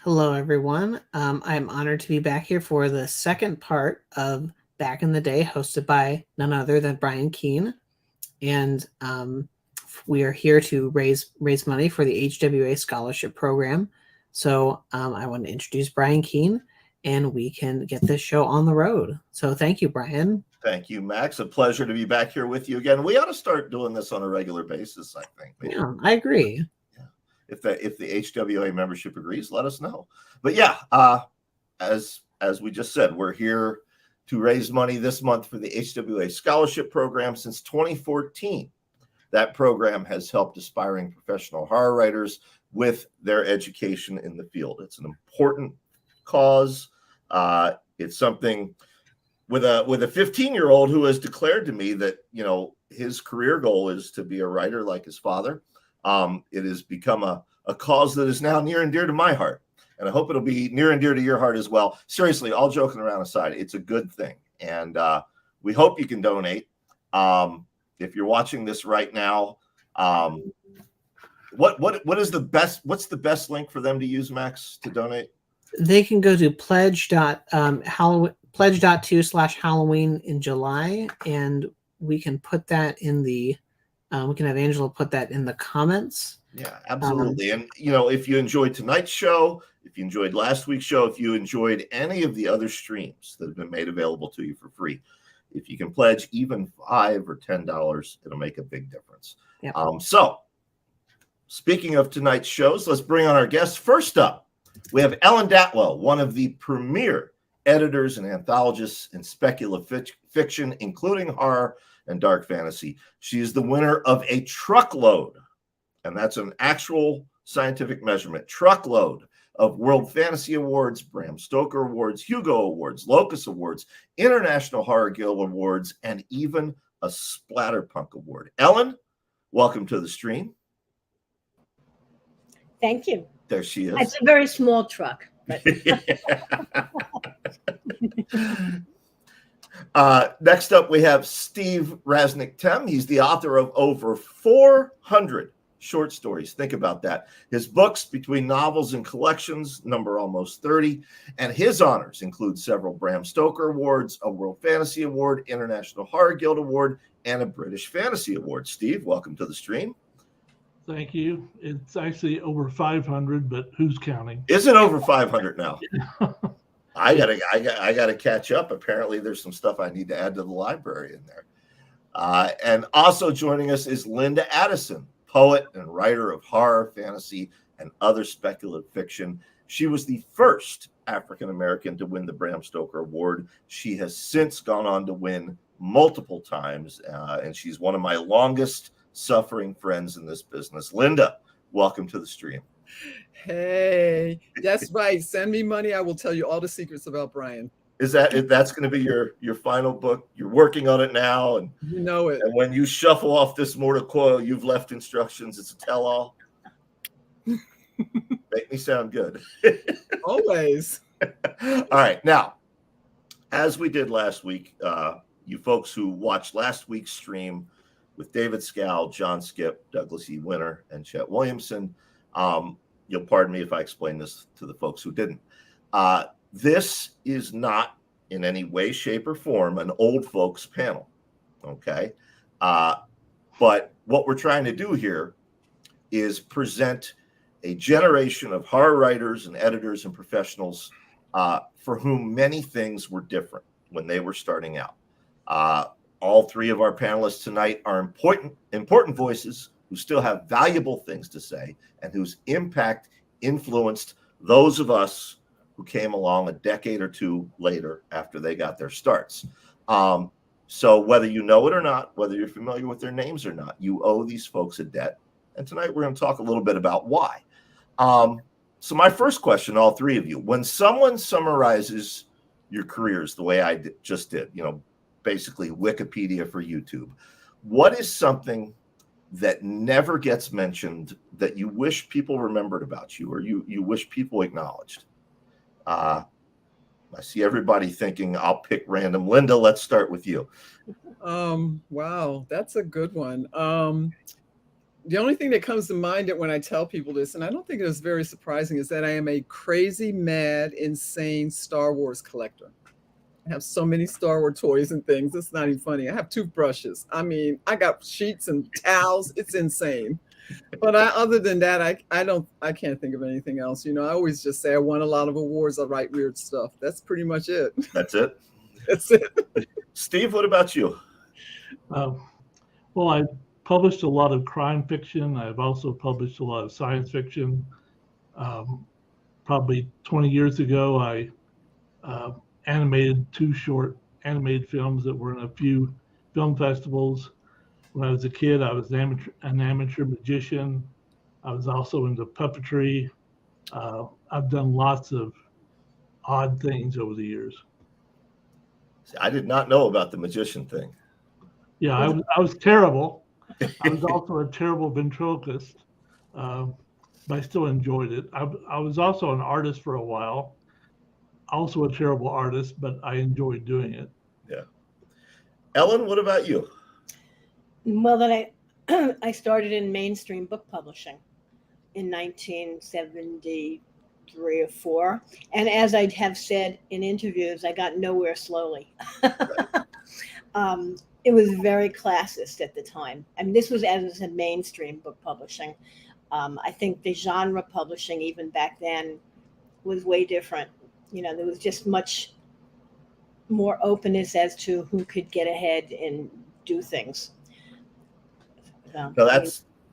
Hello, everyone. I'm honored to be back here for the second part of Back in the Day, hosted by none other than Brian Keene. And we are here to raise money for the HWA Scholarship Program. So I want to introduce Brian Keene, and we can get this show on the road. So thank you, Brian. Thank you, Max. A pleasure to be back here with you again. We ought to start doing this on a regular basis, I think. Maybe. Yeah, I agree. Yeah. If the HWA membership agrees, let us know. But yeah, as we just said, we're here to raise money this month for the HWA Scholarship Program. Since 2014, that program has helped aspiring professional horror writers with their education in the field. It's an important cause. It's something with a 15-year-old who has declared to me that, you know, his career goal is to be a writer like his father. It has become a cause that is now near and dear to my heart. And I hope it'll be near and dear to your heart as well. Seriously, all joking around aside, it's a good thing. And we hope you can donate. If you're watching this right now, what is the best? What's the best link for them to use, Max, to donate? They can go to pledge.to/Halloween in July, and we can put that in the. We can have Angela put that in the comments. Yeah, absolutely. And, you know, if you enjoyed tonight's show, if you enjoyed last week's show, if you enjoyed any of the other streams that have been made available to you for free, if you can pledge even $5 or $10, it'll make a big difference. Yep. So speaking of tonight's shows, let's bring on our guests. First up, we have Ellen Datlow, one of the premier editors and anthologists in speculative fiction, including horror and dark fantasy. She is the winner of a truckload, and that's an actual scientific measurement, truckload of World Fantasy Awards, Bram Stoker Awards, Hugo Awards, Locus Awards, International Horror Guild Awards, and even a Splatterpunk Award. Ellen, welcome to the stream. Thank you. There she is. It's a very small truck. But... Next up, we have Steve Raznick-Tem. He's the author of over 400 short stories. Think about that. His books, between novels and collections, number almost 30. And his honors include several Bram Stoker Awards, a World Fantasy Award, International Horror Guild Award, and a British Fantasy Award. Steve, welcome to the stream. Thank you. It's actually over 500, but who's counting? Is it over 500 now? I gotta catch up. Apparently, there's some stuff I need to add to the library in there. And also joining us is Linda Addison, poet and writer of horror, fantasy, and other speculative fiction. She was the first African American to win the Bram Stoker Award. She has since gone on to win multiple times, and she's one of my longest suffering friends in this business. Linda, welcome to the stream. Hey, that's right. Send me money. I will tell you all the secrets about Brian. That's going to be your final book? You're working on it now, and you know it. And when you shuffle off this mortal coil, you've left instructions. It's a tell-all. Make me sound good. Always. All right. Now, as we did last week, you folks who watched last week's stream with David Scal, John Skip, Douglas E. Winter, and Chet Williamson, you'll pardon me if I explain this to the folks who didn't. This is not in any way, shape, or form an old folks panel, okay? But what we're trying to do here is present a generation of horror writers and editors and professionals for whom many things were different when they were starting out. All three of our panelists tonight are important voices who still have valuable things to say and whose impact influenced those of us who came along a decade or two later after they got their starts. So whether you know it or not, whether you're familiar with their names or not, you owe these folks a debt. And tonight we're going to talk a little bit about why. So my first question, all three of you, when someone summarizes your careers the way I just did, you know, basically Wikipedia for YouTube, what is something that never gets mentioned that you wish people remembered about you, or you wish people acknowledged? I see everybody thinking. I'll pick random. Linda, let's start with you. Wow, that's a good one. The only thing that comes to mind when I tell people this, and I don't think it is very surprising, is that I am a crazy, mad, insane Star Wars collector. I have so many Star Wars toys and things. It's not even funny. I have toothbrushes. I mean, I got sheets and towels. It's insane. But other than that, I can't think of anything else. You know, I always just say I won a lot of awards. I write weird stuff. That's pretty much it. That's it. That's it. Steve, what about you? Well, I published a lot of crime fiction. I've also published a lot of science fiction. Probably 20 years ago, I animated 2 short animated films that were in a few film festivals. When I was a kid, I was an amateur magician. I was also into puppetry. I've done lots of odd things over the years. I did not know about the magician thing. Yeah, I was terrible. I was also a terrible ventriloquist, but I still enjoyed it. I was also an artist for a while, also a terrible artist, but I enjoyed doing it. Yeah. Ellen, what about you? Well, then I started in mainstream book publishing in 1973 or 4. And as I have said in interviews, I got nowhere slowly. It was very classist at the time. I mean, this was as a mainstream book publishing. I think the genre publishing, even back then, was way different. You know, there was just much more openness as to who could get ahead and do things. Now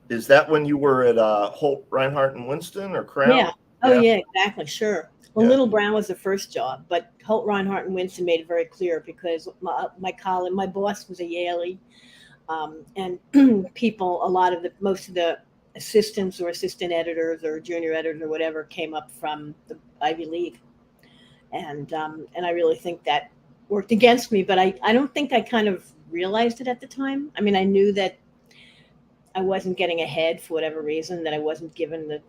is that when you were at Holt, Reinhardt, and Winston, or Crown? Yeah. Oh, yeah, exactly. Sure. Well, Yeah. Little Brown was the first job, but Holt, Reinhardt, and Winston made it very clear because my boss was a Yalie, and most of the assistants or assistant editors or junior editors or whatever came up from the Ivy League, and I really think that worked against me, but I don't think I kind of realized it at the time. I mean, I knew that I wasn't getting ahead for whatever reason, that I wasn't given the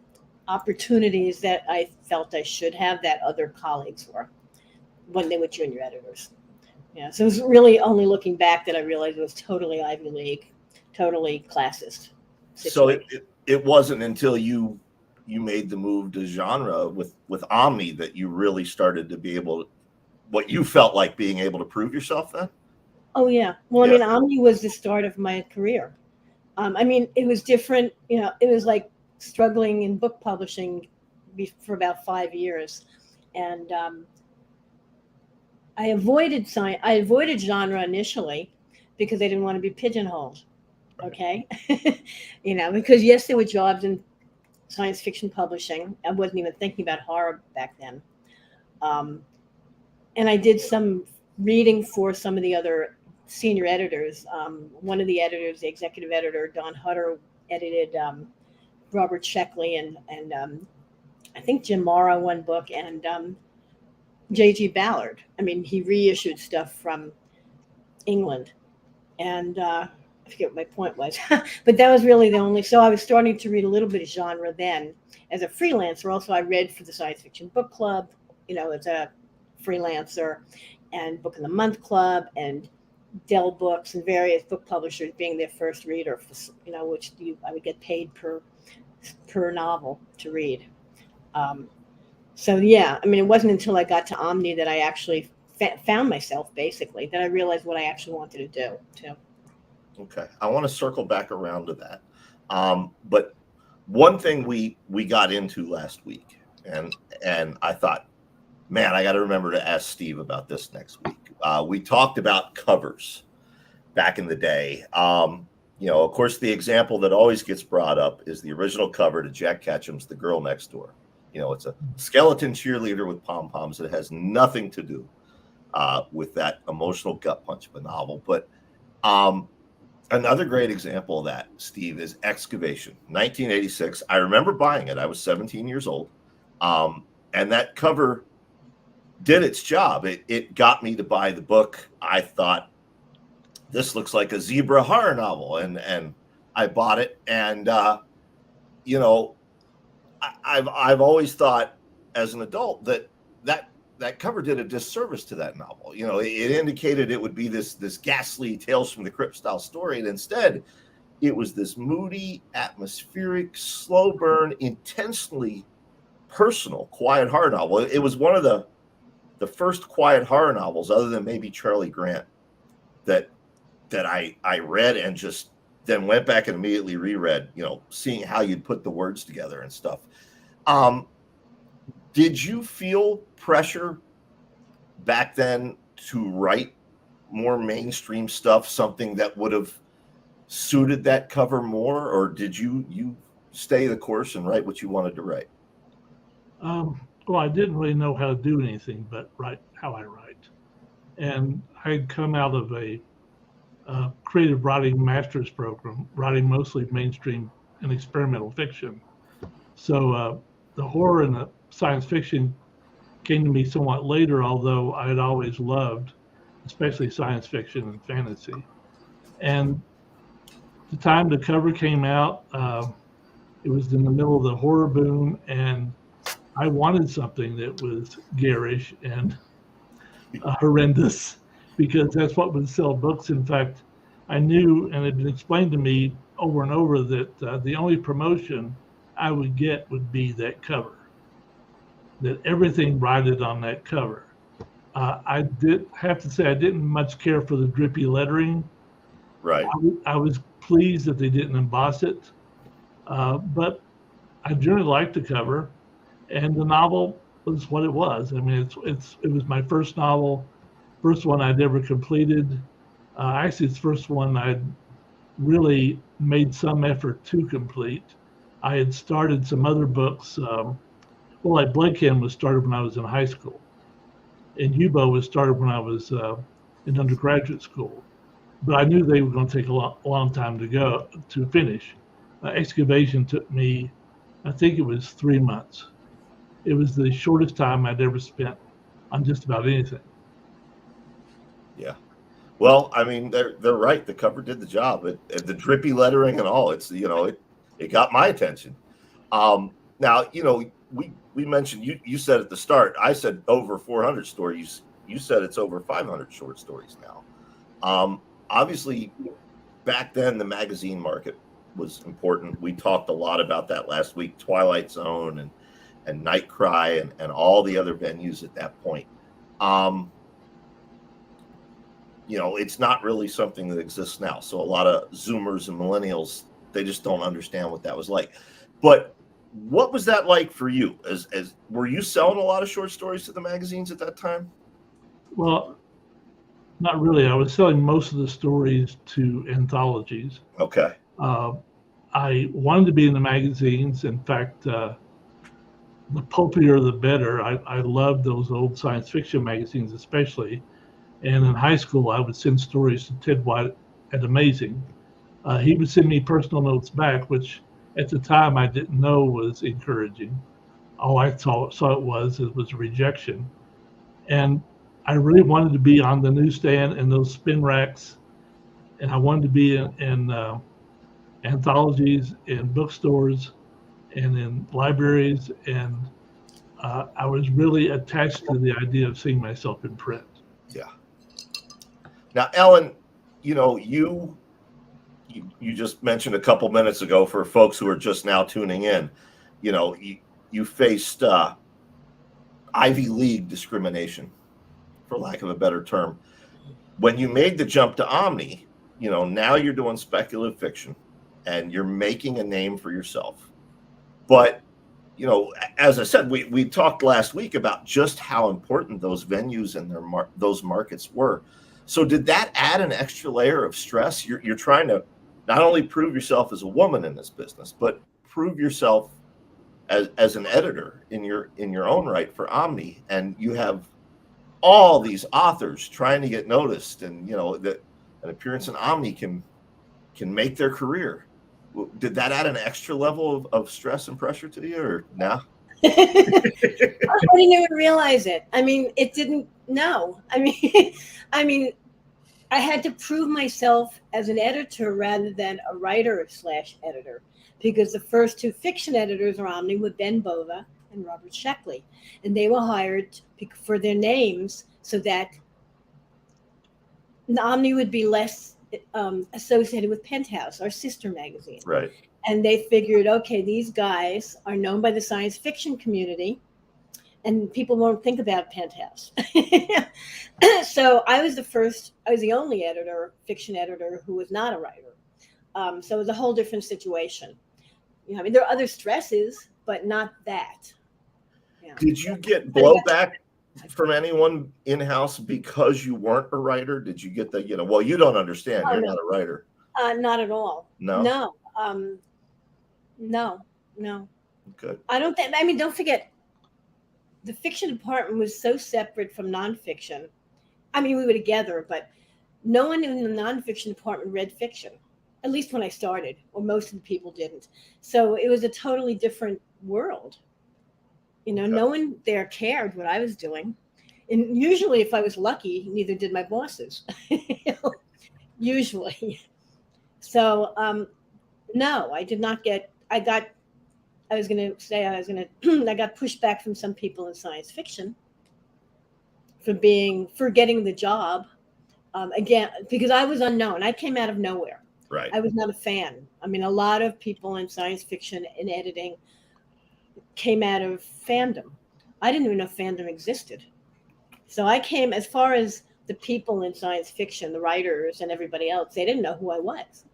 opportunities that I felt I should have that other colleagues were when they were junior editors. Yeah, so it was really only looking back that I realized it was totally Ivy League, totally classist situation. So it wasn't until you made the move to genre with Omni that you really started to be able to, what you felt like being able to prove yourself then? Oh, yeah. Well, Yeah. I mean, Omni was the start of my career. I mean, it was different. You know, it was like struggling in book publishing for about 5 years. And I avoided genre initially because I didn't want to be pigeonholed. Okay. You know, because yes, there were jobs in science fiction publishing. I wasn't even thinking about horror back then. And I did some reading for some of the other senior editors. One of the editors, the executive editor, Don Hutter, edited Robert Sheckley and I think Jim Morrow one book, and J.G. Ballard. I mean, he reissued stuff from England. And I forget what my point was, but that was really the only. So I was starting to read a little bit of genre then as a freelancer. Also, I read for the Science Fiction Book Club, you know, as a freelancer, and Book of the Month Club, and Dell Books, and various book publishers being their first reader, for, you know, I would get paid per novel to read. So yeah, I mean, it wasn't until I got to Omni that I actually found myself, basically, that I realized what I actually wanted to do too. Okay, I want to circle back around to that. But one thing we got into last week, and I thought, man, I got to remember to ask Steve about this next week. We talked about covers back in the day. You know, of course, the example that always gets brought up is the original cover to Jack Ketchum's The Girl Next Door. You know, it's a skeleton cheerleader with pom-poms. It has nothing to do with that emotional gut punch of a novel. But another great example of that, Steve, is Excavation, 1986. I remember buying it. I was 17 years old. And that cover did its job. It got me to buy the book. I thought, this looks like a zebra horror novel. And I bought it. And, you know, I've always thought as an adult that cover did a disservice to that novel. You know, it indicated it would be this ghastly Tales from the Crypt style story. And instead, it was this moody, atmospheric, slow burn, intensely personal, quiet horror novel. It was one of the first quiet horror novels, other than maybe Charlie Grant, that I read and just then went back and immediately reread, seeing how you'd put the words together and stuff. Did you feel pressure back then to write more mainstream stuff, something that would have suited that cover more, or did you stay the course and write what you wanted to write? Well, I didn't really know how to do anything but write how I write. And I had come out of a creative writing master's program, writing mostly mainstream and experimental fiction. So the horror and the science fiction came to me somewhat later, although I had always loved, especially science fiction and fantasy. And the time the cover came out, it was in the middle of the horror boom, and I wanted something that was garish and horrendous, because that's what would sell books. In fact, I knew, and it had been explained to me over and over, that the only promotion I would get would be that cover, that everything rided on that cover. I did have to say I didn't much care for the drippy lettering. Right. I was pleased that they didn't emboss it, but I generally liked the cover, and the novel was what it was. I mean, it was my first novel, first one I'd ever completed. Actually, it's the first one I'd really made some effort to complete. I had started some other books. Like Blakehand was started when I was in high school, and Yubo was started when I was in undergraduate school. But I knew they were going to take a long time to finish. Excavation took me, I think it was 3 months. It was the shortest time I'd ever spent on just about anything. Yeah. Well, I mean, they're right. The cover did the job. The drippy lettering and all. It's it got my attention. Now we mentioned you said at the start. I said over 400 stories. You said it's over 500 short stories now. Obviously, back then the magazine market was important. We talked a lot about that last week. Twilight Zone and Night Cry and all the other venues at that point. It's not really something that exists now. So a lot of Zoomers and millennials, they just don't understand what that was like. But what was that like for you? As were you selling a lot of short stories to the magazines at that time? Well, not really. I was selling most of the stories to anthologies. Okay. I wanted to be in the magazines. In fact, the pulpier the better. I loved those old science fiction magazines, especially. And in high school, I would send stories to Ted White at Amazing. He would send me personal notes back, which at the time I didn't know was encouraging. All I saw it was rejection. And I really wanted to be on the newsstand and those spin racks. And I wanted to be in anthologies, in bookstores, and in libraries. And I was really attached to the idea of seeing myself in print. Yeah. Now, Ellen, you just mentioned a couple minutes ago, for folks who are just now tuning in, you faced Ivy League discrimination, for lack of a better term. When you made the jump to Omni, now you're doing speculative fiction and you're making a name for yourself. But, as I said, we talked last week about just how important those venues and those markets were. So did that add an extra layer of stress? You're trying to not only prove yourself as a woman in this business, but prove yourself as an editor in your own right for Omni, and you have all these authors trying to get noticed, and that an appearance in Omni can make their career. Did that add an extra level of stress and pressure to you, or no? I didn't even realize it. I mean, it didn't. No, I mean, I had to prove myself as an editor rather than a writer / editor, because the first two fiction editors are Omni were Ben Bova and Robert Sheckley, and they were hired for their names so that Omni would be less associated with Penthouse, our sister magazine. Right. And they figured, okay, these guys are known by the science fiction community, and people won't think about Penthouse. So I was the only fiction editor who was not a writer. So it was a whole different situation. You know, I mean, there are other stresses, but not that. Yeah. Did you get blowback from anyone in-house because you weren't a writer? Did you get the, well, you don't understand. You're not a writer. Not at all. No? No. Good. I don't think, I mean, don't forget, the fiction department was so separate from nonfiction. I mean, we were together, but no one in the nonfiction department read fiction, at least when I started, or most of the people didn't. So it was a totally different world. No one there cared what I was doing. And usually, if I was lucky, neither did my bosses. Usually. So, no, I did not get, I got pushed back from some people in science fiction for getting the job. Again, because I was unknown. I came out of nowhere. Right. I was not a fan. I mean, a lot of people in science fiction and editing came out of fandom. I didn't even know fandom existed. So I came, as far as the people in science fiction, the writers and everybody else, they didn't know who I was.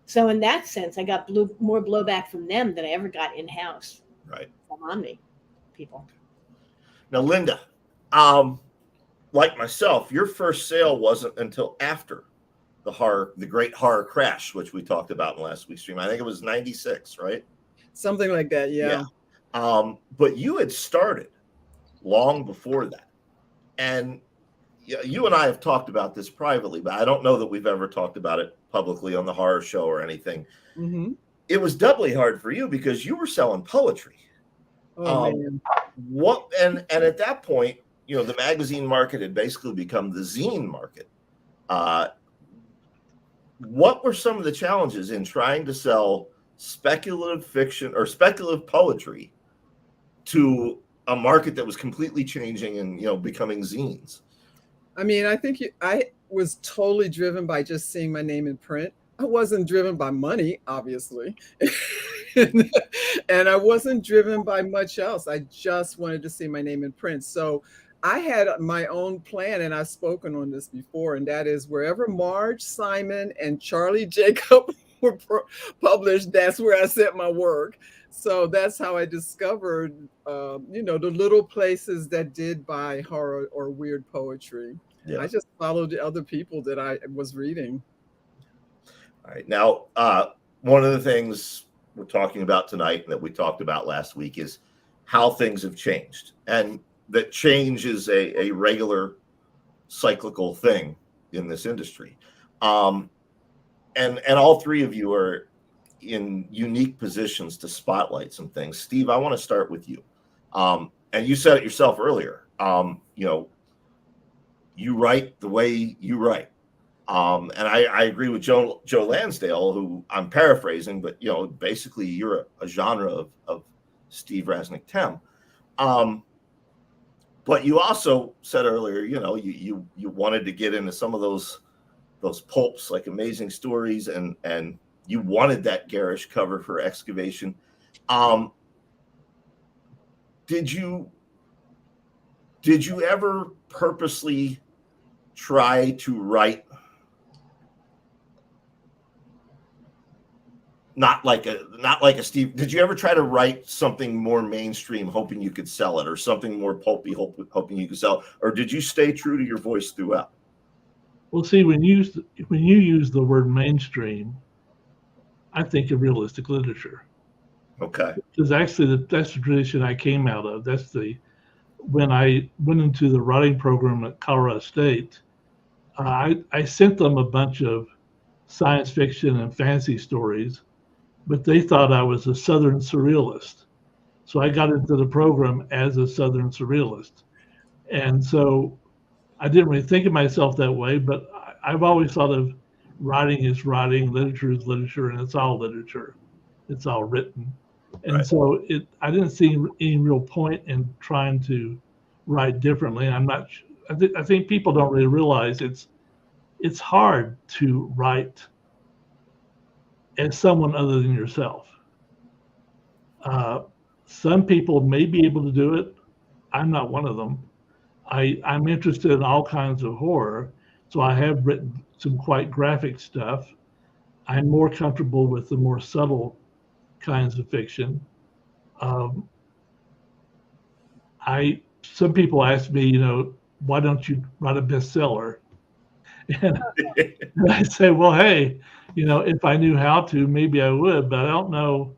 So in that sense, I got more blowback from them than I ever got in-house. Right. From Omni people. Now, Linda, like myself, your first sale wasn't until after the great horror crash, which we talked about in last week's stream. I think it was 96, right? Something like that, yeah. But you had started long before that. And you and I have talked about this privately, but I don't know that we've ever talked about it publicly on the horror show or anything. Mm-hmm. It was doubly hard for you because you were selling poetry. Oh, man. And at that point, the magazine market had basically become the zine market. What were some of the challenges in trying to sell speculative fiction or speculative poetry to a market that was completely changing and becoming zines? I mean, I think I was totally driven by just seeing my name in print. I wasn't driven by money, obviously. And I wasn't driven by much else. I just wanted to see my name in print. So I had my own plan, and I've spoken on this before, and that is wherever Marge, Simon, and Charlie Jacob were published, that's where I sent my work. So that's how I discovered, the little places that did buy horror or weird poetry. Yeah. I just followed the other people that I was reading. All right. Now, one of the things we're talking about tonight and that we talked about last week is how things have changed. And that change is a regular cyclical thing in this industry. And all three of you are in unique positions to spotlight some things. Steve, I want to start with you. And you said it yourself earlier. You write the way you write. And I agree with Joe Lansdale, who I'm paraphrasing, but basically you're a genre of Steve Rasnick-Tem. But you also said earlier, you wanted to get into some of those pulps like Amazing Stories, and you wanted that garish cover for Excavation. Did you ever purposely try to write not like a Steve? Did you ever try to write something more mainstream, hoping you could sell it, or something more pulpy, hoping you could sell it, or did you stay true to your voice throughout? Well, see, when you use the word mainstream, I think of realistic literature. Okay. Because actually, that's the tradition I came out of. When I went into the writing program at Colorado State, I sent them a bunch of science fiction and fantasy stories, but they thought I was a Southern surrealist. So I got into the program as a Southern surrealist. And so I didn't really think of myself that way, but I've always thought of writing is writing, literature is literature, and it's all literature. It's all written. And so I didn't see any real point in trying to write differently. I think people don't really realize it's it's hard to write as someone other than yourself. Some people may be able to do it. I'm not one of them. I'm interested in all kinds of horror, so I have written some quite graphic stuff. I'm more comfortable with the more subtle kinds of fiction. Um, some people ask me, why don't you write a bestseller? And I say, well, hey, if I knew how to, maybe I would, but I don't know.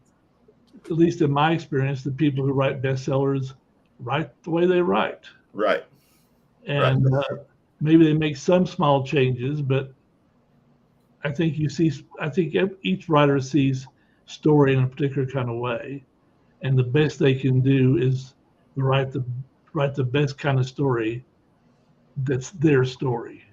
At least in my experience, the people who write bestsellers write the way they write. Right. And maybe they make some small changes, but I think each writer sees story in a particular kind of way, and the best they can do is write the best kind of story that's their story.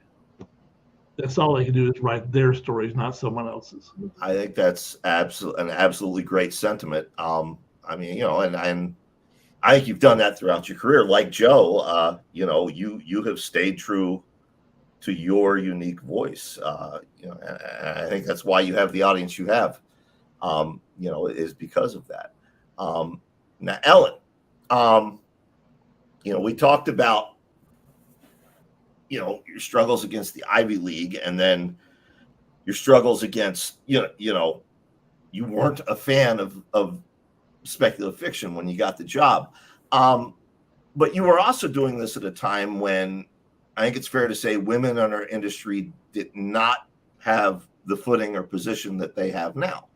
That's all they can do is write their stories, not someone else's. I think that's an absolutely great sentiment. I mean, and I think you've done that throughout your career. Like Joe, you have stayed true to your unique voice. And I think that's why you have the audience you have. Is because of that. Now, Ellen, we talked about your struggles against the Ivy League, and then your struggles against you weren't a fan of speculative fiction when you got the job, but you were also doing this at a time when I think it's fair to say women in our industry did not have the footing or position that they have now.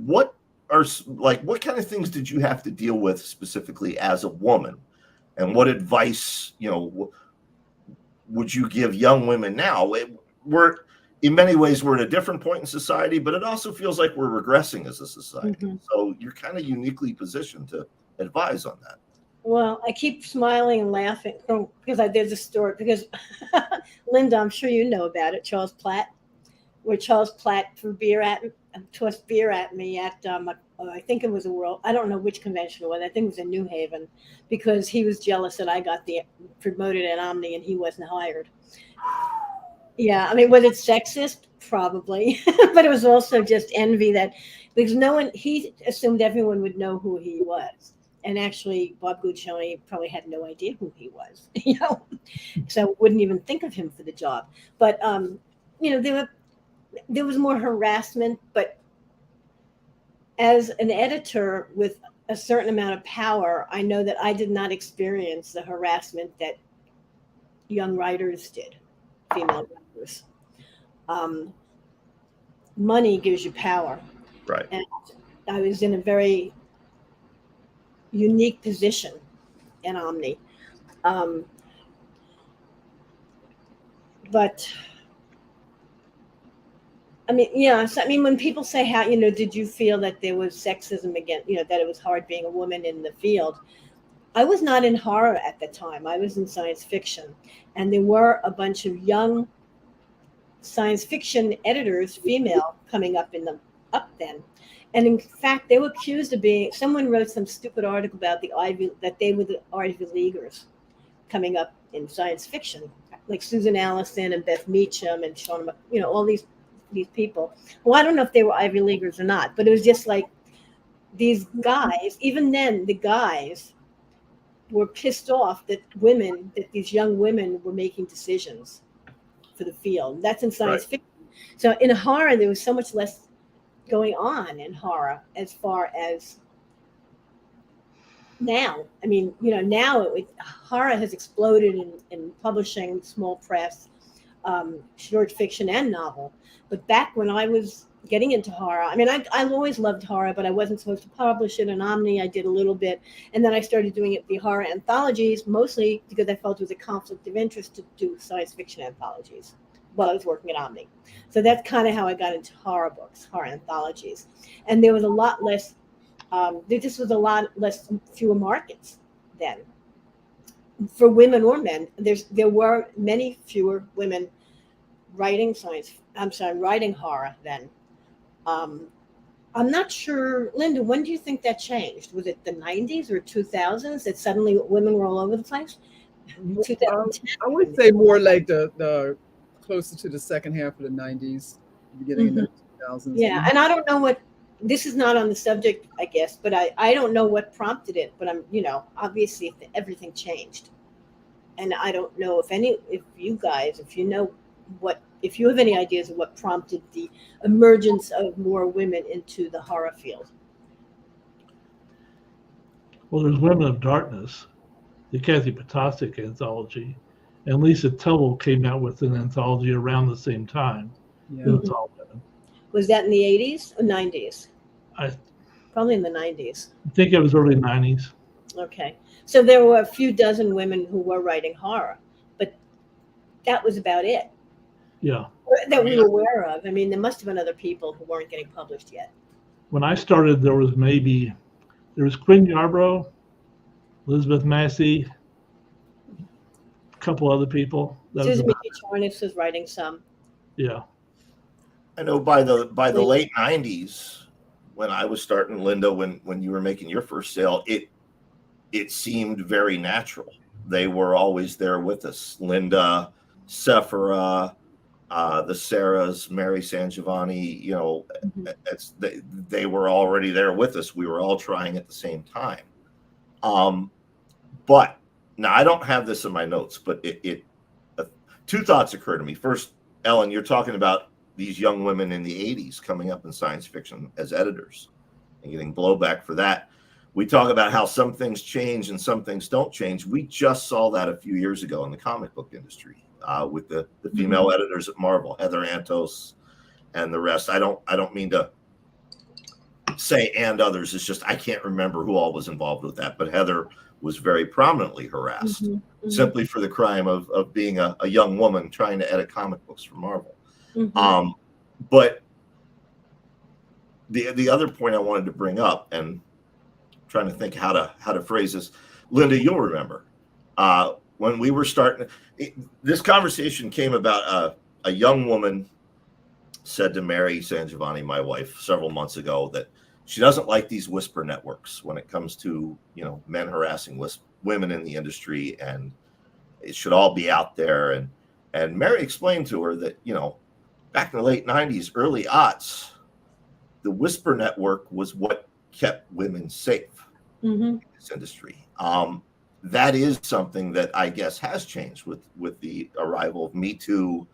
What kind of things did you have to deal with specifically as a woman? And what advice, would you give young women now? In many ways, we're at a different point in society, but it also feels like we're regressing as a society. Mm-hmm. So you're kind of uniquely positioned to advise on that. Well, I keep smiling and laughing because there's a story. Because Linda, I'm sure you know about it, Charles Platt, where Charles Platt tossed beer at me at I think it was I don't know which convention it was. I think it was in New Haven, because he was jealous that I got promoted at Omni and he wasn't hired. Yeah, I mean, was it sexist? Probably, but it was also just envy because he assumed everyone would know who he was. And actually, Bob Guccione probably had no idea who he was, so wouldn't even think of him for the job. But, there was more harassment, but as an editor with a certain amount of power, I know that I did not experience the harassment that young writers did, female writers. Money gives you power. Right. And I was in a very unique position in Omni. But I mean, yeah. So, I mean, when people say how, did you feel that there was sexism against, that it was hard being a woman in the field? I was not in horror at the time. I was in science fiction. And there were a bunch of young science fiction editors, female, coming up then. And in fact, they were accused of someone wrote some stupid article about that they were the Ivy Leaguers coming up in science fiction, like Susan Allison and Beth Meacham and Sean, all these people. Well, I don't know if they were Ivy Leaguers or not, but it was just like these guys, even then the guys were pissed off that these young women were making decisions for the field. That's in science fiction. So in horror, there was so much less going on in horror as far as now. I mean, now horror has exploded in publishing, small press, short fiction and novel. But back when I was getting into horror, I mean, I always loved horror, but I wasn't supposed to publish it in Omni. I did a little bit. And then I started doing the horror anthologies, mostly because I felt it was a conflict of interest to do science fiction anthologies while I was working at Omni. So that's kind of how I got into horror books, horror anthologies. And there was a lot less, there just was a lot less, fewer markets then for women or men. There were many fewer women writing horror then. I'm not sure, Linda, when do you think that changed? Was it the 90s or 2000s that suddenly women were all over the place? 2010. I would say more like the closer to the second half of the 90s, beginning of the 2000s. Yeah, and I don't know what, this is not on the subject, I guess, but I don't know what prompted it, but I'm, obviously everything changed. And I don't know if you guys, if you know if you have any ideas of what prompted the emergence of more women into the horror field. Well, there's Women of Darkness, the Kathy Potosik anthology, and Lisa Tubble came out with an anthology around the same time. Yeah. It's all women. Was that in the 80s or 90s? I Probably in the 90s. think it was early 90s. Okay. So there were a few dozen women who were writing horror, but that was about it. Yeah. That we were aware of. I mean, there must have been other people who weren't getting published yet. When I started, there was Quinn Yarbrough, Elizabeth Massey, a couple other people. Susan Mickey Charniss was writing some. Yeah. I know by the late 90s, when I was starting, Linda, when you were making your first sale, it seemed very natural. They were always there with us. Linda, Sephora, the Sarahs, Mary San Giovanni, they were already there with us. We were all trying at the same time. But now I don't have this in my notes, but two thoughts occur to me. First, Ellen, you're talking about these young women in the 80s coming up in science fiction as editors and getting blowback for that. We talk about how some things change and some things don't change. We just saw that a few years ago in the comic book industry with the female editors at Marvel, Heather Antos and the rest. I don't mean to say and others. It's just I can't remember who all was involved with that, but Heather was very prominently harassed simply for the crime of being a young woman trying to edit comic books for Marvel. But the other point I wanted to bring up, and I'm trying to think how to phrase this, Linda, you'll remember when we were starting. This conversation came about a young woman said to Mary San Giovanni, my wife, several months ago, that she doesn't like these whisper networks when it comes to men harassing women in the industry, and it should all be out there. And Mary explained to her that back in the late 90s, early aughts, the whisper network was what kept women safe in this industry. That is something that I guess has changed with the arrival of Me Too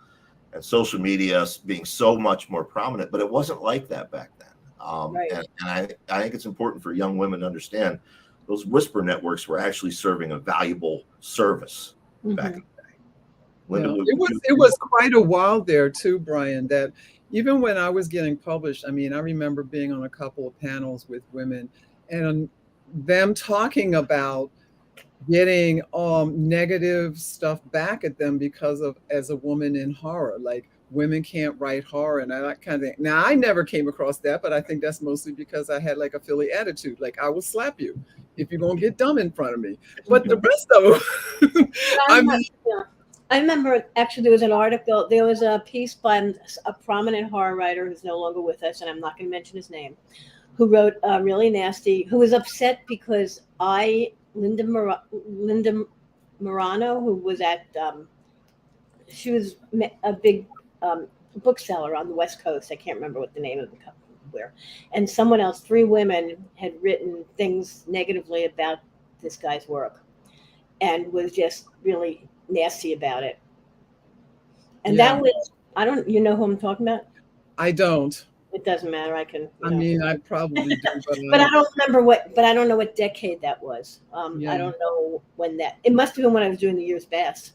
and social media being so much more prominent, but it wasn't like that back then. Right. And I think it's important for young women to understand those whisper networks were actually serving a valuable service back in the day. Linda, it was quite a while there too, Brian, that even when I was getting published, I mean, I remember being on a couple of panels with women and them talking about getting negative stuff back at them because of as a woman in horror, like women can't write horror and that kind of thing. Now, I never came across that, but I think that's mostly because I had like a Philly attitude. Like, I will slap you if you're going to get dumb in front of me. But the rest of them, I remember actually there was an article, there was a piece by a prominent horror writer who's no longer with us, and I'm not going to mention his name, who wrote really nasty, who was upset because Linda Morano, who was at, she was a big bookseller on the West Coast. I can't remember what the name of the company were. And someone else, 3 women, had written things negatively about this guy's work and was just really nasty about it. And that was, you know who I'm talking about? I don't. It doesn't matter. I can. I mean, I probably do, but I don't remember but I don't know what decade that was. I don't know when it must have been when I was doing the Year's Best.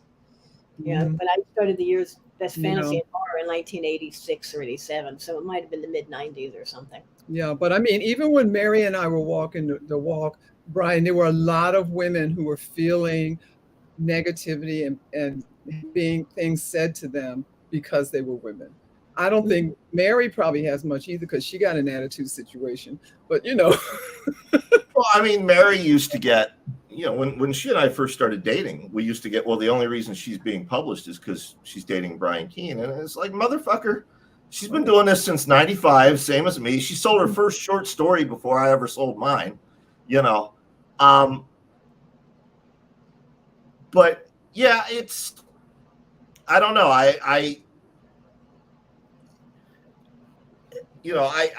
Yeah, but I started the Year's Best Fantasy and Horror in 1986 or 87, so it might have been the mid 90s or something. Yeah, but I mean, even when Mary and I were walking the walk, Brian, there were a lot of women who were feeling negativity and being things said to them because they were women. I don't think Mary probably has much either because she got an attitude situation. But well, I mean, Mary used to get, when she and I first started dating, we used to get, well, the only reason she's being published is because she's dating Brian Keene, and it's like, motherfucker, she's been doing this since '95, same as me. She sold her first short story before I ever sold mine, But Yeah, I don't know. I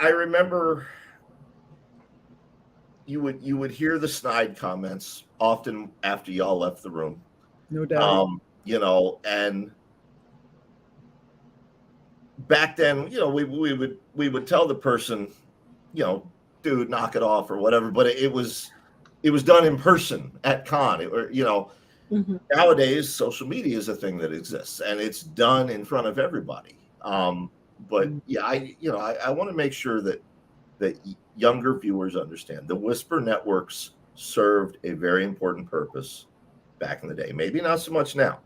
remember you would hear the snide comments often after y'all left the room. No doubt. And back then, we would tell the person, dude, knock it off or whatever, but it was done in person at con, Mm-hmm. nowadays social media is a thing that exists and it's done in front of everybody. But yeah, I want to make sure that younger viewers understand the Whisper networks served a very important purpose back in the day. Maybe not so much now,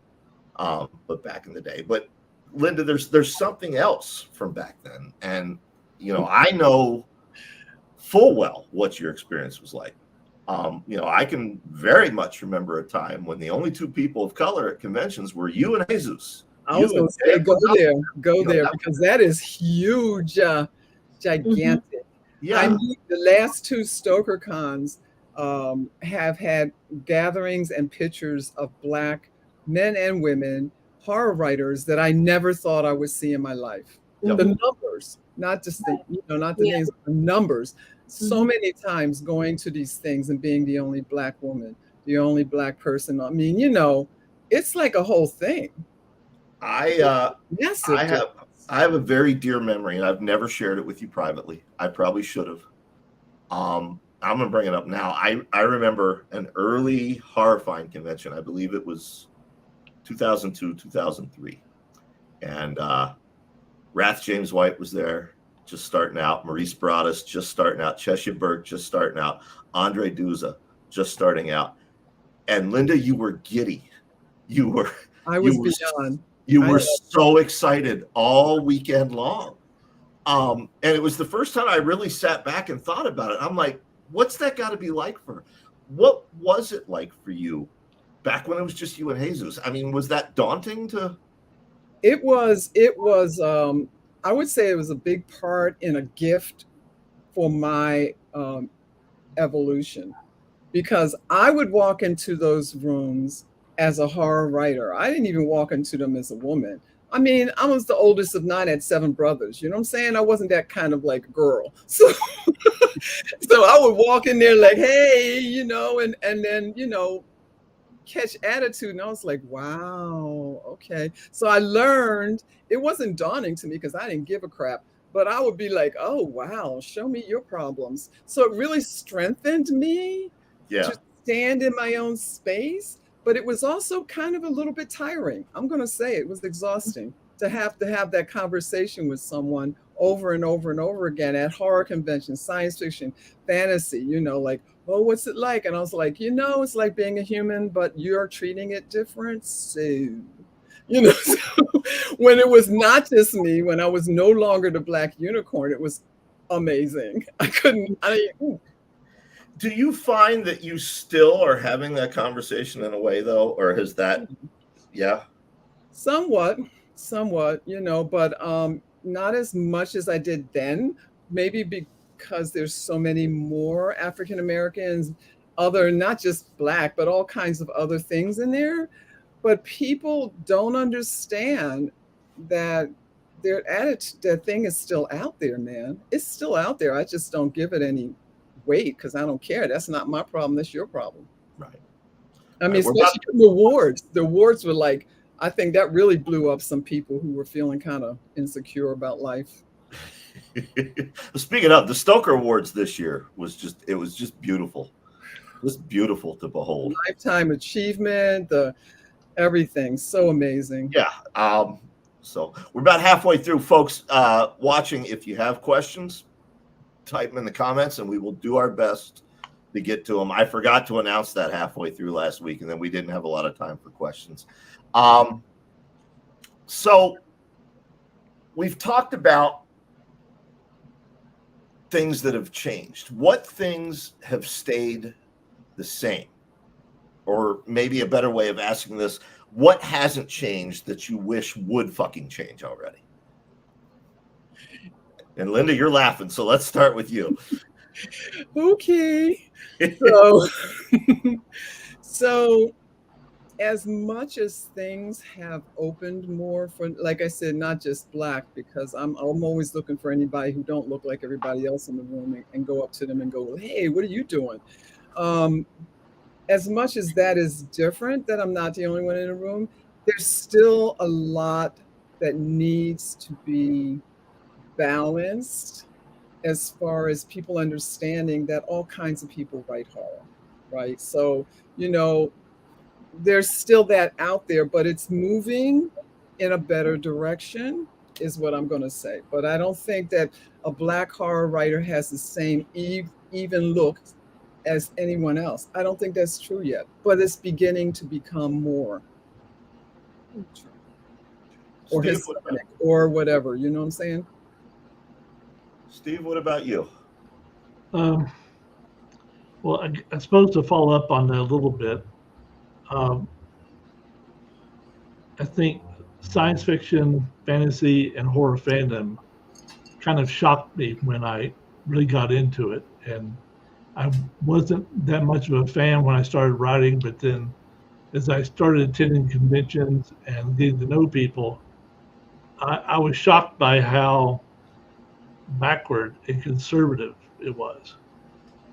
but back in the day. But Linda, there's something else from back then, and I know full well what your experience was like. I can very much remember a time when the only two people of color at conventions were you and Jesus. I was going to say, go there, because that is huge, gigantic. Yeah. I mean, the last two Stoker cons have had gatherings and pictures of Black men and women horror writers that I never thought I would see in my life. Yep. The numbers, not just the not the names, but the numbers. So many times going to these things and being the only Black woman, the only Black person. I mean, it's like a whole thing. I have a very dear memory, and I've never shared it with you privately. I probably should have. I'm gonna bring it up now. I remember an early horrifying convention. I believe it was 2002, 2003, and Wrath James White was there, just starting out. Maurice Broaddus just starting out. Cheshire Burke just starting out. Andre Duza just starting out. And Linda, you were giddy. I was beyond. You were so excited all weekend long. And it was the first time I really sat back and thought about it. I'm like, what's that got to be like for her? What was it like for you back when it was just you and Jesus? I mean, was that daunting to? It was, I would say it was a big part and a gift for my evolution, because I would walk into those rooms as a horror writer. I didn't even walk into them as a woman. I mean, I was the oldest of 9, had 7 brothers. You know what I'm saying? I wasn't that kind of like girl. So, so I would walk in there like, hey, and then, catch attitude. And I was like, wow, okay. So I learned, it wasn't daunting to me because I didn't give a crap, but I would be like, oh, wow, show me your problems. So it really strengthened me to stand in my own space. But it was also kind of a little bit tiring. I'm going to say it was exhausting to have that conversation with someone over and over and over again at horror conventions, science fiction, fantasy, like, oh, what's it like? And I was like, it's like being a human, but you're treating it different. So, so when it was not just me, when I was no longer the Black unicorn, it was amazing. Do you find that you still are having that conversation in a way, though, or has that, somewhat, but not as much as I did then. Maybe because there's so many more African Americans, not just Black, but all kinds of other things in there. But people don't understand that their attitude, that thing is still out there, man. It's still out there. I just don't give it any weight because I don't care. That's not my problem. That's your problem. Right. I mean, especially the awards. The awards were like, I think that really blew up some people who were feeling kind of insecure about life. Speaking of the Stoker Awards this year, was just beautiful. It was beautiful to behold. Lifetime achievement, everything, so amazing. Yeah. So we're about halfway through, folks. Watching, if you have questions, type them in the comments, and we will do our best to get to them. I forgot to announce that halfway through last week, and then we didn't have a lot of time for questions. So we've talked about things that have changed. What things have stayed the same? Or maybe a better way of asking this, what hasn't changed that you wish would fucking change already? And Linda, you're laughing, so let's start with you. Okay. So as much as things have opened more for, like I said, not just Black, because I'm always looking for anybody who don't look like everybody else in the room and go up to them and go, hey, what are you doing? As much as that is different, that I'm not the only one in the room, there's still a lot that needs to be balanced as far as people understanding that all kinds of people write horror, right? So, there's still that out there, but it's moving in a better direction, is what I'm going to say. But I don't think that a Black horror writer has the same even look as anyone else. I don't think that's true yet, but it's beginning to become more. Or Steve, Hispanic or whatever, you know what I'm saying? Steve, what about you? Well, I suppose to follow up on that a little bit, um, I think science fiction, fantasy, and horror fandom kind of shocked me when I really got into it. And I wasn't that much of a fan when I started writing, but then as I started attending conventions and getting to know people, I was shocked by how backward and conservative it was.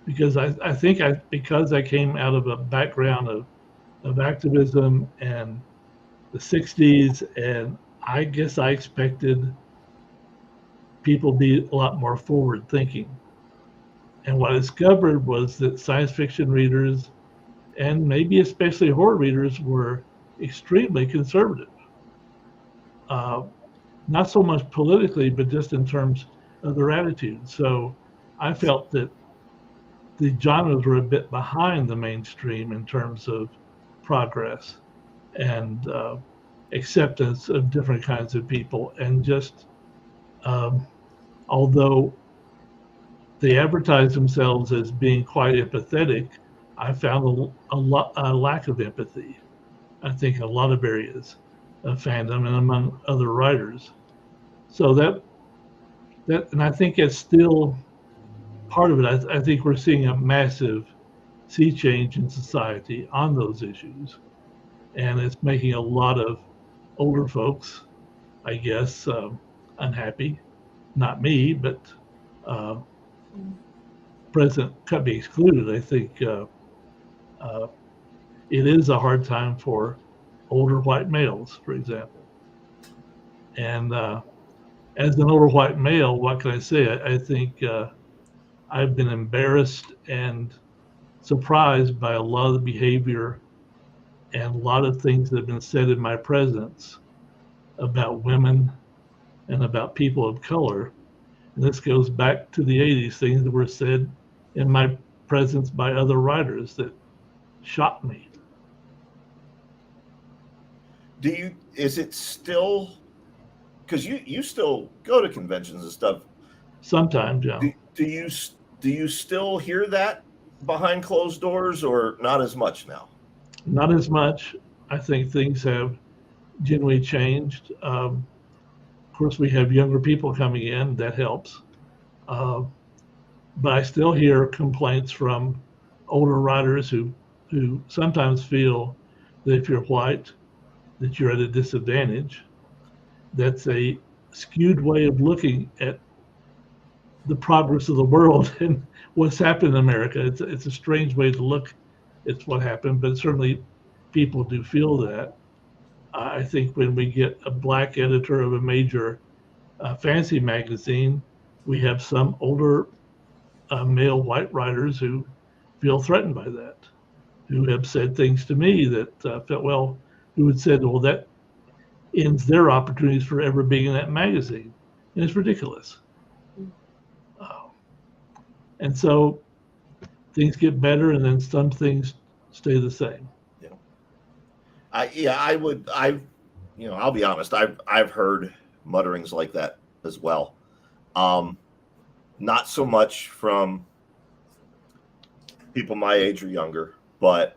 Because I think because I came out of a background of activism and the 60s, and I guess I expected people to be a lot more forward thinking. And what I discovered was that science fiction readers, and maybe especially horror readers, were extremely conservative. Uh, Not so much politically, but just in terms of their attitude. So I felt that the genres were a bit behind the mainstream in terms of progress and acceptance of different kinds of people. And just although they advertise themselves as being quite empathetic, I found a lack of empathy. I think in a lot of areas of fandom and among other writers. So and I think it's still part of it. I think we're seeing a massive sea change in society on those issues, and it's making a lot of older folks, I guess, unhappy. Not me, but uh, President cut me excluded. I think uh, it is a hard time for older white males, for example. And as an older white male, what can I say? I think I've been embarrassed and surprised by a lot of the behavior and a lot of things that have been said in my presence about women and about people of color. And this goes back to the 80s, things that were said in my presence by other writers that shocked me. Is it still, because you still go to conventions and stuff. Sometimes, yeah. Do you still hear that behind closed doors, or not as much now? Not as much. I think things have generally changed. Of course, we have younger people coming in, that helps. Uh, but I still hear complaints from older writers who sometimes feel that if you're white, that you're at a disadvantage. That's a skewed way of looking at the progress of the world and what's happened in America. It's a strange way to look at what happened, but certainly people do feel that. I think when we get a Black editor of a major fantasy magazine, we have some older male white writers who feel threatened by that, who have said things to me that felt, well, who had said, well, that ends their opportunities for ever being in that magazine. And it's ridiculous. And so things get better, and then some things stay the same. Yeah. I'll be honest. I've heard mutterings like that as well. Not so much from people my age or younger, but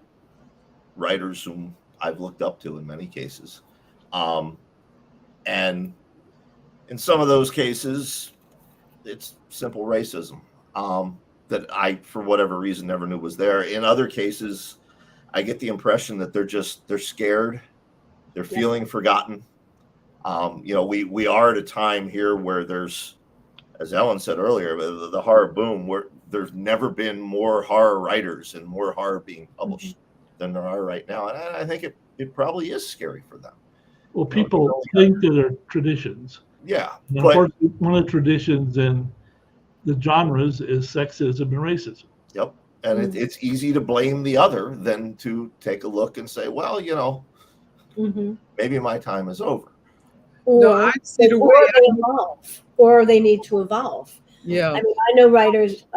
writers whom I've looked up to in many cases. And in some of those cases, it's simple racism that I, for whatever reason, never knew was there. In other cases, I get the impression that they're scared, they're feeling forgotten. We are at a time here where there's, as Ellen said earlier, the horror boom, where there's never been more horror writers and more horror being published than there are right now. And I think it probably is scary for them. Well, people think that they're traditions. Yeah. And unfortunately, one of the traditions in the genres is sexism and racism. Yep. And it's easy to blame the other than to take a look and say, well, maybe my time is over. Or they evolve, or they need to evolve. Yeah. I mean, I know writers,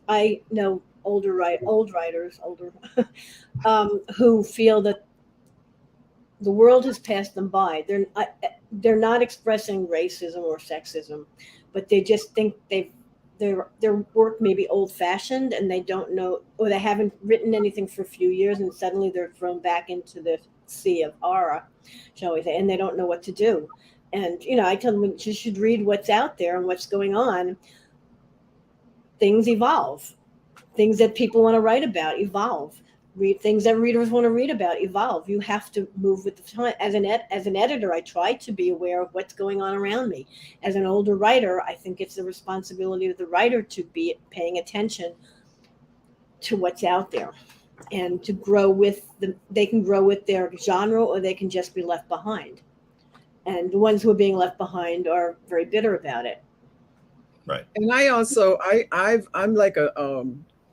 I know old writers, who feel that the world has passed them by. They're not expressing racism or sexism, but they just think their work may be old-fashioned, and they don't know, or they haven't written anything for a few years, and suddenly they're thrown back into the sea of horror, shall we say, and they don't know what to do. And I tell them, you should read what's out there and what's going on. Things evolve. Things that people want to write about evolve. Read things that readers want to read about evolve. You have to move with the time. As an editor, I try to be aware of what's going on around me. As an older writer, I think it's the responsibility of the writer to be paying attention to what's out there, and to grow with they can grow with their genre, or they can just be left behind. And the ones who are being left behind are very bitter about it. Right. And I also, I'm like a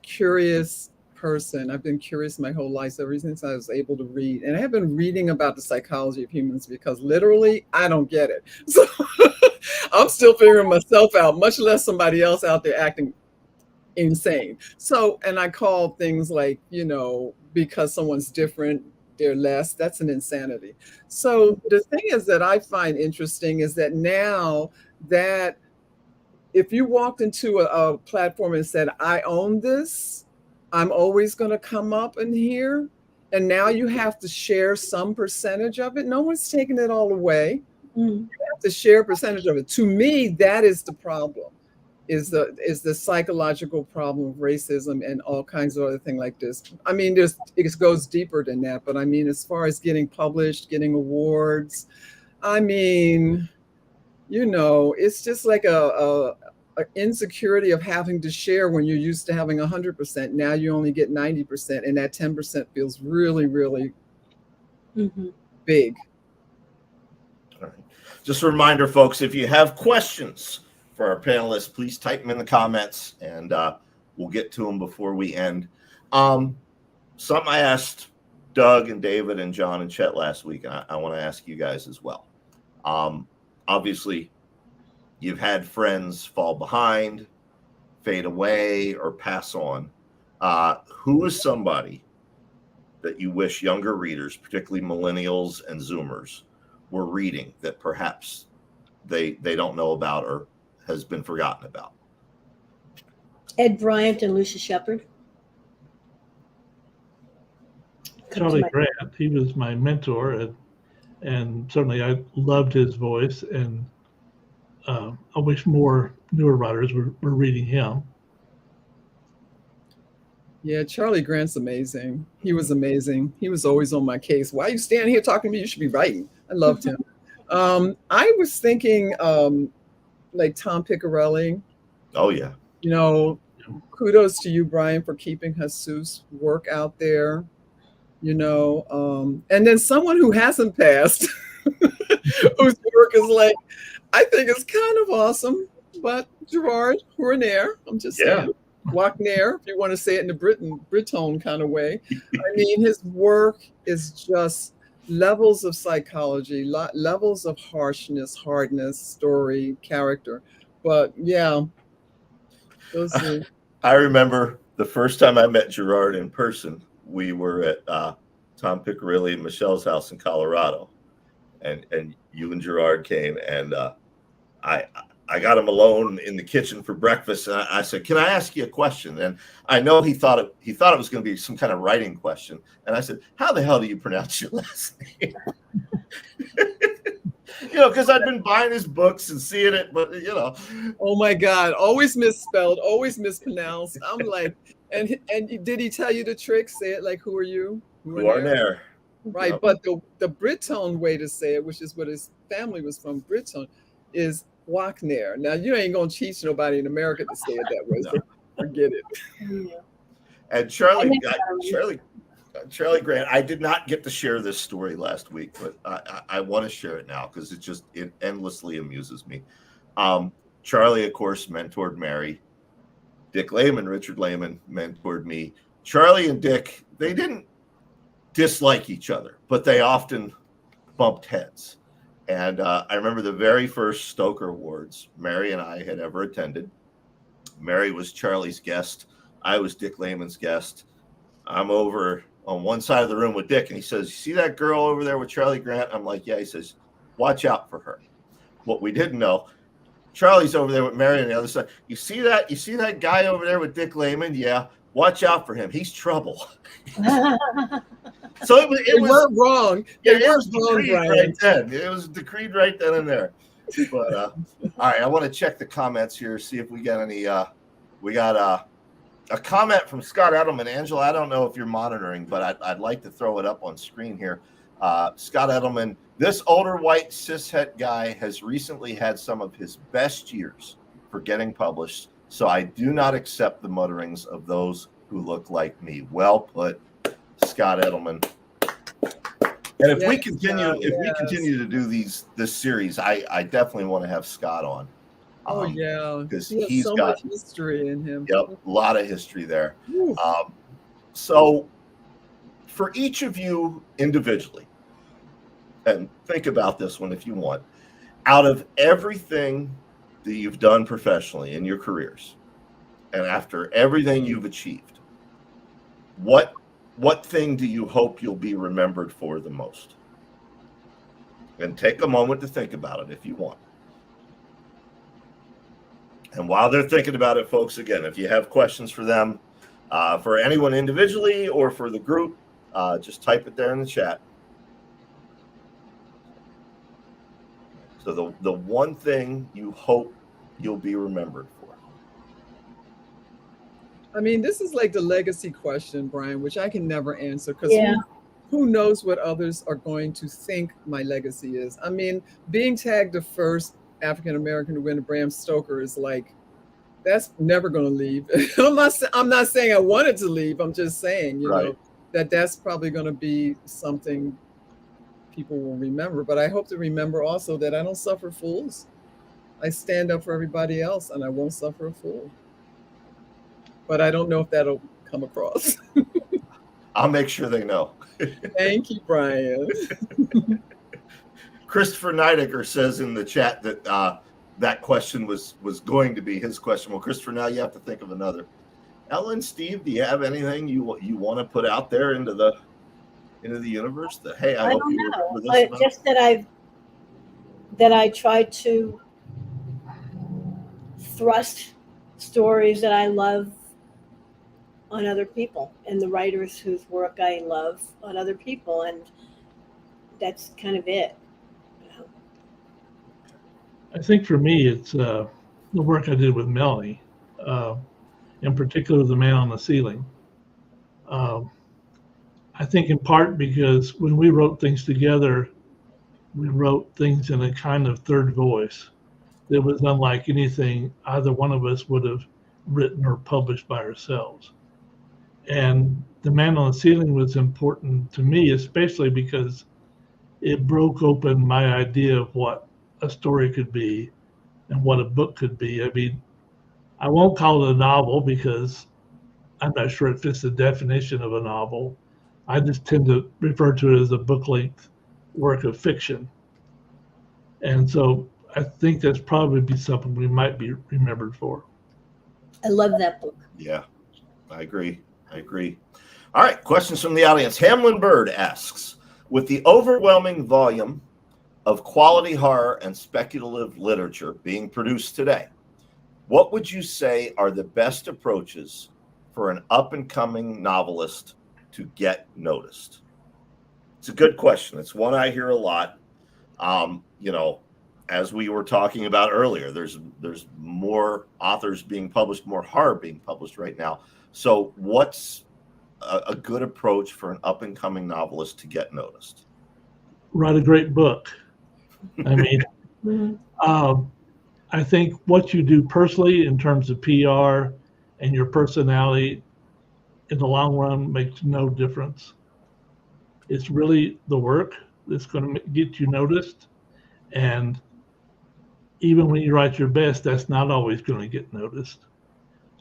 curious person. I've been curious my whole life, ever since I was able to read. And I have been reading about the psychology of humans, because literally I don't get it. So I'm still figuring myself out, much less somebody else out there acting insane. So, and I call things like, because someone's different, they're less. That's an insanity. So the thing is that I find interesting is that now that if you walked into a platform and said, I own this, I'm always going to come up in here, and now you have to share some percentage of it. No one's taking it all away. You have to share a percentage of it. To me, that is the problem. Is the psychological problem of racism and all kinds of other things like this. I mean, it goes deeper than that, but I mean, as far as getting published, getting awards, I mean, it's just like a insecurity of having to share when you're used to having 100%. Now you only get 90%, and that 10% feels really, really big. All right. Just a reminder, folks, if you have questions for our panelists, please type them in the comments, and we'll get to them before we end. Something I asked Doug and David and John and Chet last week, and I want to ask you guys as well. Obviously, you've had friends fall behind, fade away, or pass on. Who is somebody that you wish younger readers, particularly millennials and Zoomers, were reading that perhaps they don't know about or has been forgotten about? Ed Bryant and Lucia Shepard. Charlie Grant, he was my mentor, and certainly I loved his voice, and I wish more newer writers were reading him. Yeah, Charlie Grant's amazing. He was amazing. He was always on my case. Why are you standing here talking to me? You should be writing. I loved him. I was thinking like Tom Piccarelli. Oh, yeah. Kudos to you, Brian, for keeping Jesus' work out there. And then someone who hasn't passed, whose work is like, I think it's kind of awesome, but Gerard Horner, I'm just saying, Wagner, if you want to say it in the Breton kind of way. I mean, his work is just levels of psychology, levels of harshness, hardness, story, character. But yeah, those are... I remember the first time I met Gerard in person. We were at Tom Piccarelli and Michelle's house in Colorado, and you and Gerard came, and I got him alone in the kitchen for breakfast, and I said, "Can I ask you a question?" And I know he thought it was going to be some kind of writing question, and I said, "How the hell do you pronounce your last name?" Because I'd been buying his books and seeing it, but Oh my God, always misspelled, always mispronounced. I'm like, and did he tell you the trick? Say it like, "Who are you?" Who are there? Right, Yep. but the Breton way to say it, which is what his family was from, Breton, is Wagner. Now you ain't gonna teach nobody in America to say it that way, No. so forget it. Yeah. And Charlie Grant, I did not get to share this story last week, but I want to share it now because it endlessly amuses me. Charlie, of course, mentored Mary. Dick Lehman, Richard Lehman, mentored me. Charlie and Dick, they didn't dislike each other, but they often bumped heads. And I remember the very first Stoker Awards Mary and I had ever attended. Mary was Charlie's guest. I was Dick Lehman's guest. I'm over on one side of the room with Dick, and he says, "You see that girl over there with Charlie Grant?" I'm like, "Yeah." He says, "Watch out for her." What we didn't know, Charlie's over there with Mary on the other side. You see that? You see that guy over there with Dick Lehman? Yeah. Watch out for him. He's trouble. So it They was weren't wrong. yeah, They it weren't was wrong, decreed Brian. right then. It was decreed right then and there. But all right, I want to check the comments here, see if we got any. We got a comment from Scott Edelman. Angela, I don't know if you're monitoring, but I'd like to throw it up on screen here. Scott Edelman, this older white cishet guy has recently had some of his best years for getting published, so I do not accept the mutterings of those who look like me. Well put, Scott Edelman. And if we continue to do this series, I definitely want to have Scott on. Oh yeah, because he has he's so got much history in him. Yep, a lot of history there. Whew. So for each of you individually, and think about this one if you want, out of everything that you've done professionally in your careers, and after everything you've achieved, what thing do you hope you'll be remembered for the most? And take a moment to think about it if you want. And while they're thinking about it, folks, again, if you have questions for them, for anyone individually or for the group, just type it there in the chat. So the one thing you hope you'll be remembered for. I mean, this is like the legacy question, Brian, which I can never answer because who knows what others are going to think my legacy is. I mean, being tagged the first African-American to win a Bram Stoker is like, that's never going to leave. I'm not saying I want it to leave. I'm just saying, you know, that's probably going to be something people will remember. But I hope to remember also that I don't suffer fools. I stand up for everybody else and I won't suffer a fool. But I don't know if that'll come across. I'll make sure they know. Thank you, Brian. Christopher Neidiger says in the chat that that question was going to be his question. Well, Christopher, now you have to think of another. Ellen, Steve, do you have anything you want to put out there into the universe? That hey, I hope don't you know. remember this about? Just that I try to thrust stories that I love on other people and the writers whose work I love on other people, and that's kind of it. I think for me, it's the work I did with Melanie, in particular, The Man on the Ceiling. I think in part because when we wrote things together, we wrote things in a kind of third voice that was unlike anything either one of us would have written or published by ourselves. And The Man on the Ceiling was important to me, especially because it broke open my idea of what a story could be and what a book could be. I mean, I won't call it a novel because I'm not sure it fits the definition of a novel. I just tend to refer to it as a book-length work of fiction. And so I think that's probably be something we might be remembered for. I love that book. Yeah, I agree. All right, questions from the audience. Hamlin Bird asks, with the overwhelming volume of quality horror and speculative literature being produced today, what would you say are the best approaches for an up-and-coming novelist to get noticed? It's a good question. It's one I hear a lot. You know, as we were talking about earlier, there's more authors being published, more horror being published right now. So what's a good approach for an up and coming novelist to get noticed? Write a great book. I mean, Mhm. I think what you do personally in terms of PR and your personality in the long run makes no difference. It's really the work that's going to get you noticed. And even when you write your best, that's not always going to get noticed.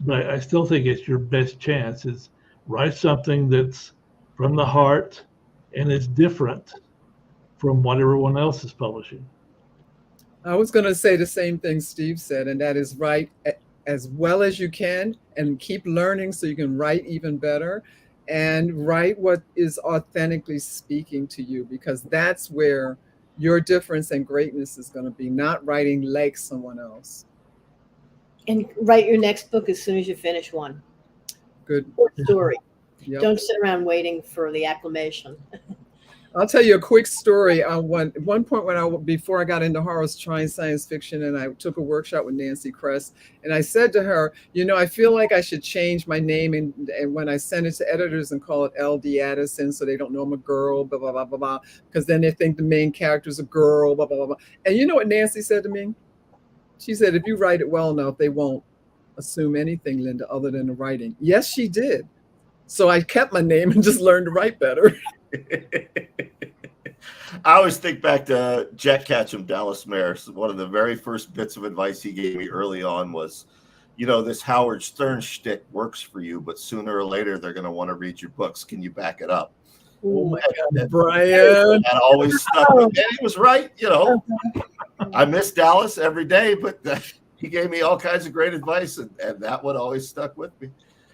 But I still think it's your best chance is write something that's from the heart and is different from what everyone else is publishing. I was going to say the same thing Steve said, and that is write as well as you can and keep learning so you can write even better, and write what is authentically speaking to you, because that's where your difference and greatness is going to be, not writing like someone else. And write your next book as soon as you finish one. Good. Or story. Yep. Don't sit around waiting for the acclamation. I'll tell you a quick story. At one point before I got into horror, I was trying science fiction, and I took a workshop with Nancy Kress, and I said to her, I feel like I should change my name, and when I send it to editors and call it L.D. Addison, so they don't know I'm a girl, blah, blah, blah, blah, blah, because then they think the main character is a girl, blah, blah, blah, blah. And you know what Nancy said to me? She said, if you write it well enough, they won't assume anything, Linda, other than the writing. Yes, she did. So I kept my name and just learned to write better. I always think back to Jack Ketchum, Dallas Mayor. One of the very first bits of advice he gave me early on was, this Howard Stern shtick works for you, but sooner or later they're going to want to read your books. Can you back it up? Oh my God, Brian! That always stuck with me. And he was right. I miss Dallas every day, but he gave me all kinds of great advice, and that one always stuck with me.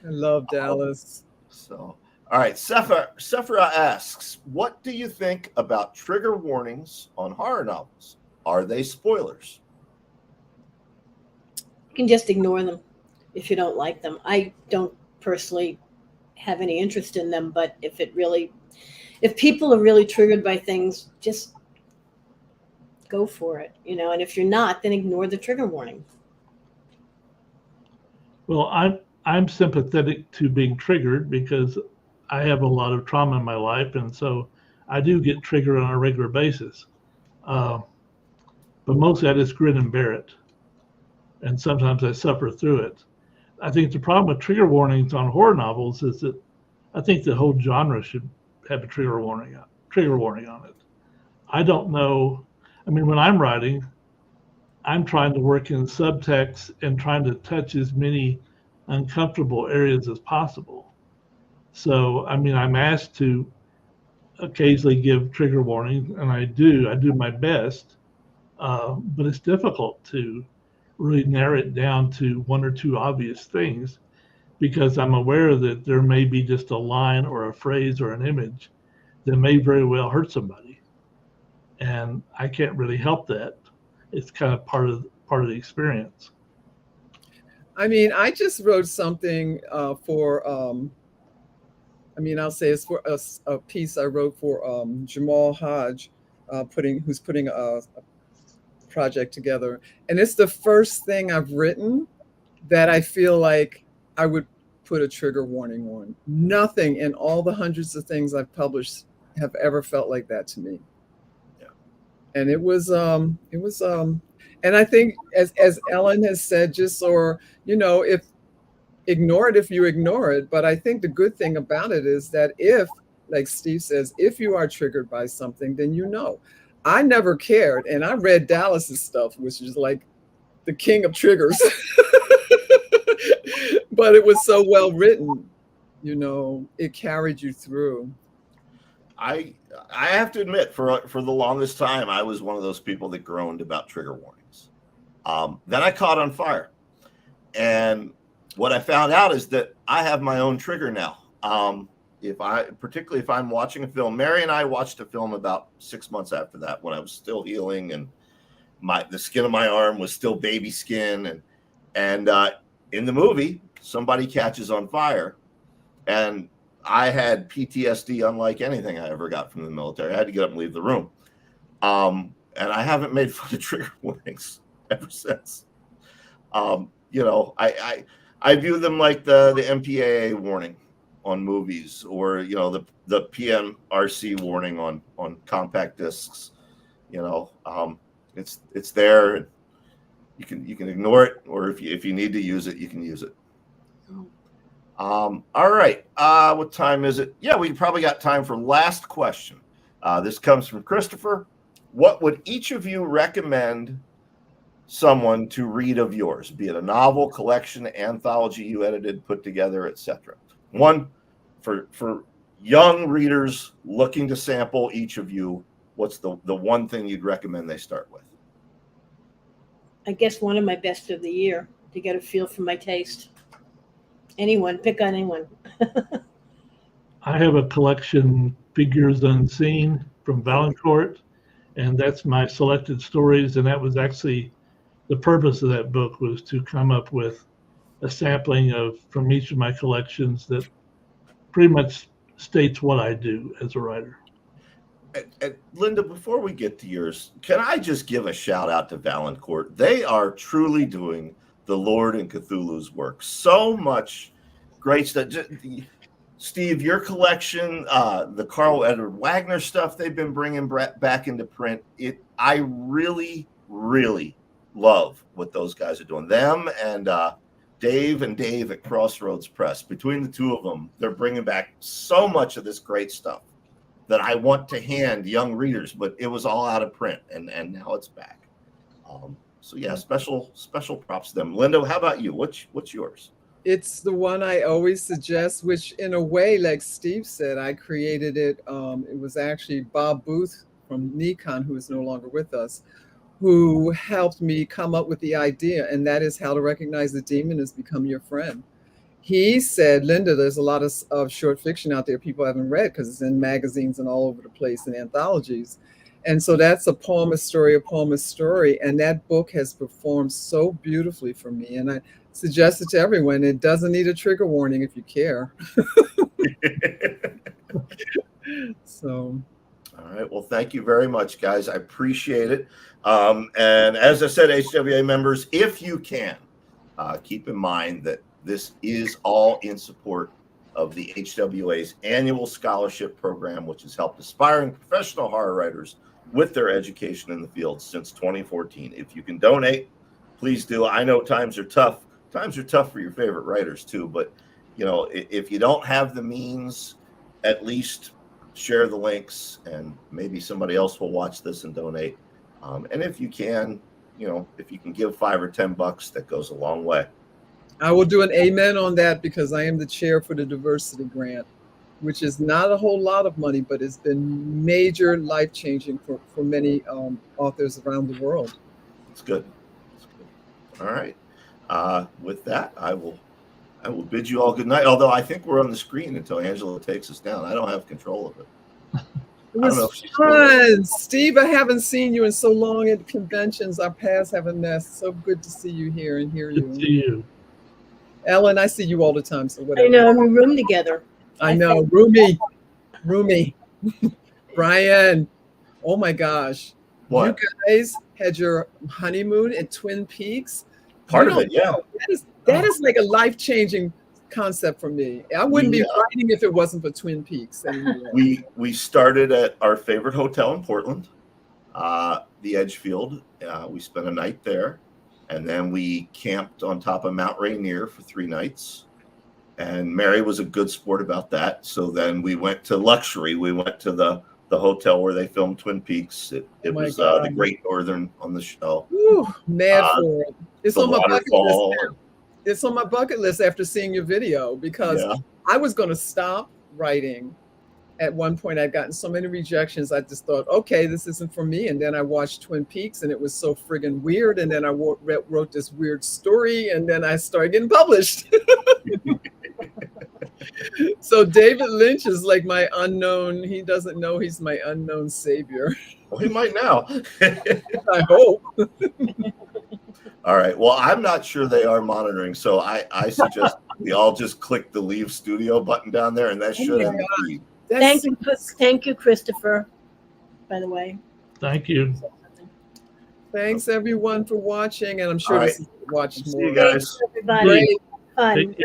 I love Dallas. So. All right, Sephira asks, what do you think about trigger warnings on horror novels? Are they spoilers? You can just ignore them if you don't like them. I don't personally have any interest in them, but if people are really triggered by things, just go for it, and if you're not, then ignore the trigger warning. Well, I'm sympathetic to being triggered because I have a lot of trauma in my life, and so I do get triggered on a regular basis. But mostly I just grin and bear it, and sometimes I suffer through it. I think the problem with trigger warnings on horror novels is that I think the whole genre should have a trigger warning on it. I don't know. I mean, when I'm writing, I'm trying to work in subtext and trying to touch as many uncomfortable areas as possible. So, I mean, I'm asked to occasionally give trigger warnings, and I do my best, but it's difficult to really narrow it down to one or two obvious things, because I'm aware that there may be just a line or a phrase or an image that may very well hurt somebody, and I can't really help that. It's kind of part of the experience. I mean, I just wrote something for I'll say it's for a piece I wrote for Jamal Hodge, who's putting a project together. And it's the first thing I've written that I feel like I would put a trigger warning on. Nothing in all the hundreds of things I've published have ever felt like that to me. Yeah. And it was and I think as Ellen has said, if ignore it if you ignore it. But I think the good thing about it is that if, like Steve says, if you are triggered by something, then I never cared. And I read Dallas's stuff, which is like the king of triggers. But it was so well written, it carried you through. I have to admit, for the longest time, I was one of those people that groaned about trigger warnings. Then I caught on fire. And what I found out is that I have my own trigger now. Particularly if I'm watching a film. Mary and I watched a film about 6 months after that, when I was still healing and the skin of my arm was still baby skin, and in the movie somebody catches on fire, and I had PTSD unlike anything I ever got from the military. I had to get up and leave the room, and I haven't made fun of trigger warnings ever since. I view them like the MPAA warning. on movies, or the PMRC warning on compact discs. It's there. You can ignore it, or if you need to use it, you can use it. All right. What time is it? Yeah, we probably got time for last question. This comes from Christopher. What would each of you recommend someone to read of yours, be it a novel, collection, anthology you edited, put together, etc.? One for young readers looking to sample each of you, what's the one thing you'd recommend they start with? I guess one of my best of the year to get a feel for my taste. Anyone, pick on anyone. I have a collection, Figures Unseen from Valancourt, and that's my selected stories. And that was actually the purpose of that book, was to come up with a sampling from each of my collections that pretty much states what I do as a writer. And Linda, before we get to yours, can I just give a shout out to Valancourt? They are truly doing the Lord and Cthulhu's work. So much great stuff. Steve, your collection, the Carl Edward Wagner stuff they've been bringing back into print, I really, really love what those guys are doing. Them and Dave at Crossroads Press. Between the two of them, they're bringing back so much of this great stuff that I want to hand young readers, but it was all out of print, and now it's back. So yeah, special props to them. Linda, how about you? What's yours? It's the one I always suggest, which in a way, like Steve said, I created it. It was actually Bob Booth from Nikon, who is no longer with us, who helped me come up with the idea, and that is How to Recognize the Demon Has Become Your Friend. He said, Linda, there's a lot of short fiction out there people haven't read because it's in magazines and all over the place in anthologies. And so that's a poem, a story, and that book has performed so beautifully for me. And I suggest it to everyone. It doesn't need a trigger warning if you care. So. All right. Well, thank you very much, guys. I appreciate it. And as I said, HWA members, if you can, keep in mind that this is all in support of the HWA's annual scholarship program, which has helped aspiring professional horror writers with their education in the field since 2014. If you can donate, please do. I know times are tough. Times are tough for your favorite writers too, but if you don't have the means, at least share the links, and maybe somebody else will watch this and donate. And if you can, if you can give $5 or $10, that goes a long way. I will do an amen on that, because I am the chair for the diversity grant, which is not a whole lot of money, but it's been major life-changing for many authors around the world. It's good. All right. With that, I will bid you all good night. Although I think we're on the screen until Angela takes us down. I don't have control of it. It was fun. Steve, I haven't seen you in so long at conventions. Our paths haven't met. So good to see you here and hear you. Good to see you. Ellen, I see you all the time. So whatever. I know, we room together. I know. Roomy. Brian. Oh my gosh. What? You guys had your honeymoon at Twin Peaks. Part of it, yeah. That is like a life-changing concept for me. I wouldn't be writing if it wasn't for Twin Peaks anymore. We started at our favorite hotel in Portland, the Edgefield. We spent a night there, and then we camped on top of Mount Rainier for 3 nights. And Mary was a good sport about that. So then we went to luxury. We went to the hotel where they filmed Twin Peaks. It was the Great Northern on the show. Ooh, mad for it. It's on my bucket waterfall. list now. It's on my bucket list after seeing your video, because I was going to stop writing. At one point, I'd gotten so many rejections. I just thought, okay, this isn't for me. And then I watched Twin Peaks, and it was so friggin' weird. And then I wrote this weird story, and then I started getting published. So David Lynch is like my unknown. He doesn't know he's my unknown savior. Well, he might now. I hope. All right. Well, I'm not sure they are monitoring, so I suggest we all just click the leave studio button down there, and that should end the feed. Thank you, Christopher, by the way. Thank you. Thanks everyone for watching, and I'm sure this is watched more. See you guys. Everybody. Great. Fun.